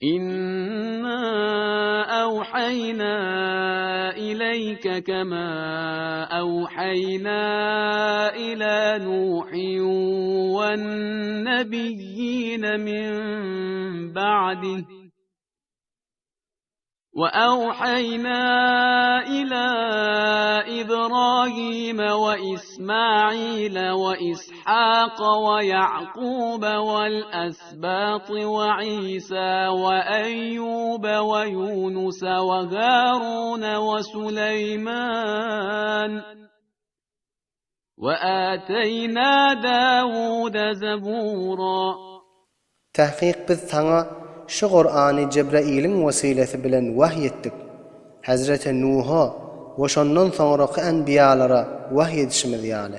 إنا أوحينا إليك كما أوحينا إلى نوح والنبيين من بعده وأوحينا إلى إبراهيم وإسماعيل وإسحاق ويعقوب والأسباط وعيسى وأيوب ويونس وهارون وسليمان وآتينا داود زبورا. تحقيق بالثانى şu Qur'ani Cebrail'in vesilesi bilen vahyettik. Hazreti Nuh'a ve şondan sonraki enbiyalara vahyedişimiz yani.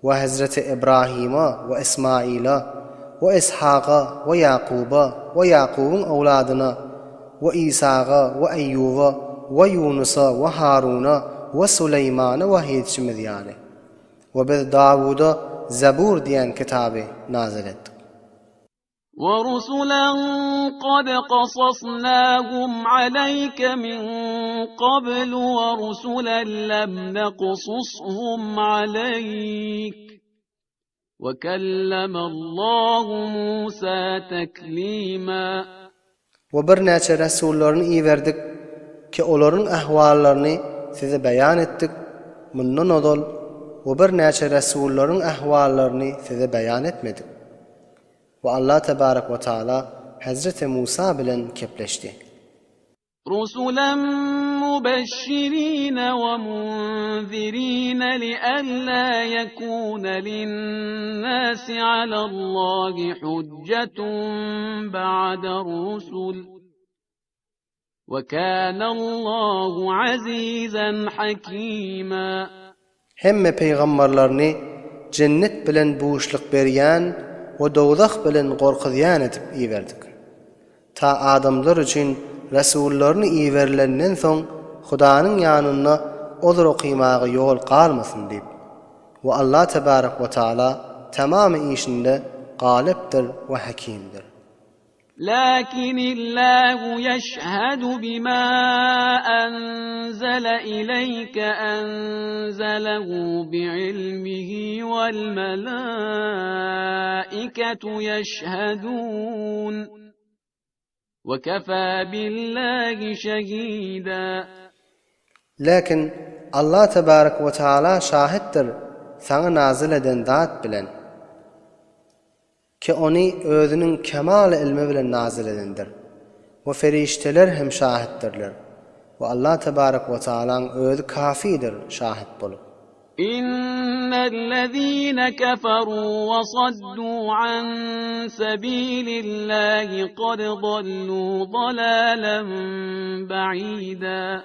Ve Hazreti İbrahim'a ve İsmail'a ve İshak'a ve Yakub'a ve Yakub'un evladına ve İsa'ga ve Eyyub'a ve Yunus'a ve Harun'a ve Süleyman'a vahyedişimiz yani. Ve biz Davud'a Zebur diyen kitabı nazil ettik. وَرُسُلًا قَدْ قَصَصْنَاهُمْ عَلَيْكَ مِنْ قَبْلُ وَرُسُلًا لَمْ نَقْصُصْهُمْ عَلَيْكَ وَكَلَّمَ اللّٰهُ مُوسَى تَكْلِيمًا. Ve bir neçe Resullerini iyi verdik ki onların ahvallarını size beyan ettik. Bundan odol ve bir neçe Resullerin ahvallarını size beyan etmedik. Ve Allah Tebarek ve Teala Hazreti Musa bilen kepleşti. رُسُلًا مُبَشِّرِينَ وَمُنذِرِينَ لِئَلَّا يَكُونَ لِلنَّاسِ عَلَى اللّٰهِ حُجَّةٌ بَعْدَ الرُّسُلِ وَكَانَ اللّٰهُ عَزِيزًا حَكِيمًا. Hemme peygamberlerini cennet bilen buğuşluk beryan ve dozak bilen korkudyan etip iyi verdik. Ta adamlar için Resullerini iyi verilenden son Hudanın yanına odur okuymağı yol kalmasın deyip. Ve Allah Tebarek ve Teala tamamı işinde galiptir ve hakimdir. لكن الله يشهد بما أنزل إليك أنزله بعلمه والملائكة يشهدون وكفى بالله شهيدا. Lakin Allah Tebarek ve Teala şahittir sana nazil eden zat bilen ki onu özünün kemal ilmi bilen nazil edendir. Ve ferişteler hem şahittirler. Ve Allah Tebarek ve Teala'nın özü kafidir şahit bulup. İnnellezîne keferû ve saddû an sebîlillâhi kad dallû dalâlen ba'îdâ.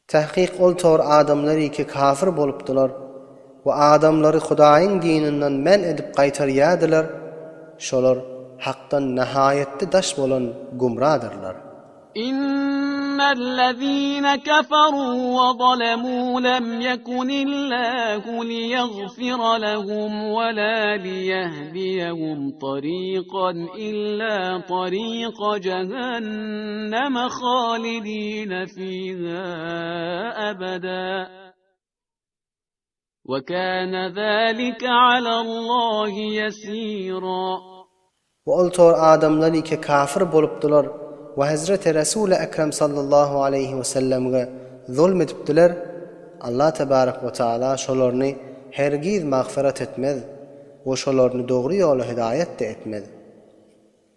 Tahqiq ol tor adamları ki kafir bolupdylar ve adamları Hudaýyň dininden men edip gaýtarýadylar. Şolar hakdan nihayetde daş bolan gumradırlar. İnnellezîne keferû ve zalemû lem yekunillâhu liyeğfira lehum ve lâ liyehdiyehum tarîqan illâ tarîqa cehenneme khâlidîne fîhâ ebedâ. وَكَانَ ذَٰلِكَ عَلَى اللّٰهِ يَس۪يرًا. Ve ol tor adamları ki kafir bolupdylar ve Hazreti Resul-i Ekrem sallallahu aleyhi ve sellem'e zulmetipdiler. Allah Tebarek ve Teala şolarını hergiz mağfiret etmez ve şolarını doğru yola hidayet de etmez.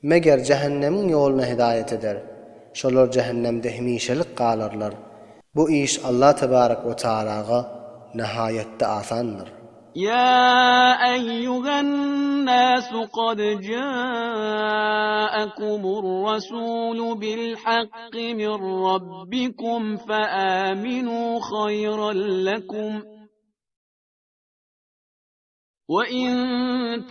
Meger cehennemin yoluna hidayet eder. Şolar cehennemde hemişelik kalırlar. Bu iş Allah Tebarek ve Teala'ga nihayette asandır. يا أيها الناس قد جاءكم الرسول بالحق من ربكم فآمنوا خيرا لكم وإن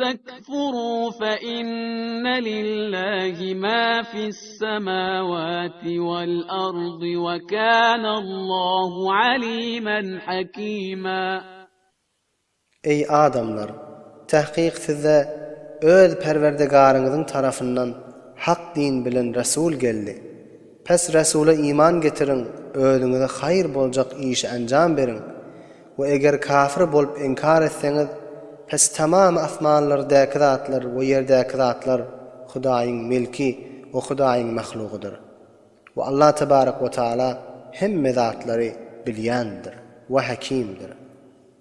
تكفروا فإن لله ما في السماوات والأرض وكان الله عليما حكيما. Ey adamlar! Tahqiq size öz perverdigarınızın tarafından hak din bilen Resul geldi. Pes Resul'a iman getirin, özüňize hayır boljak işi anjam berin. Ve eger kafir bolup inkar etseňiz, pes tamam asmanlardaki zatlar we yerdäki zatlar Hudaýyň milki we Hudaýyň mahlugudyr. Ve Allah tebarek ve taala hemme zatlary bilýändir we hakimdir.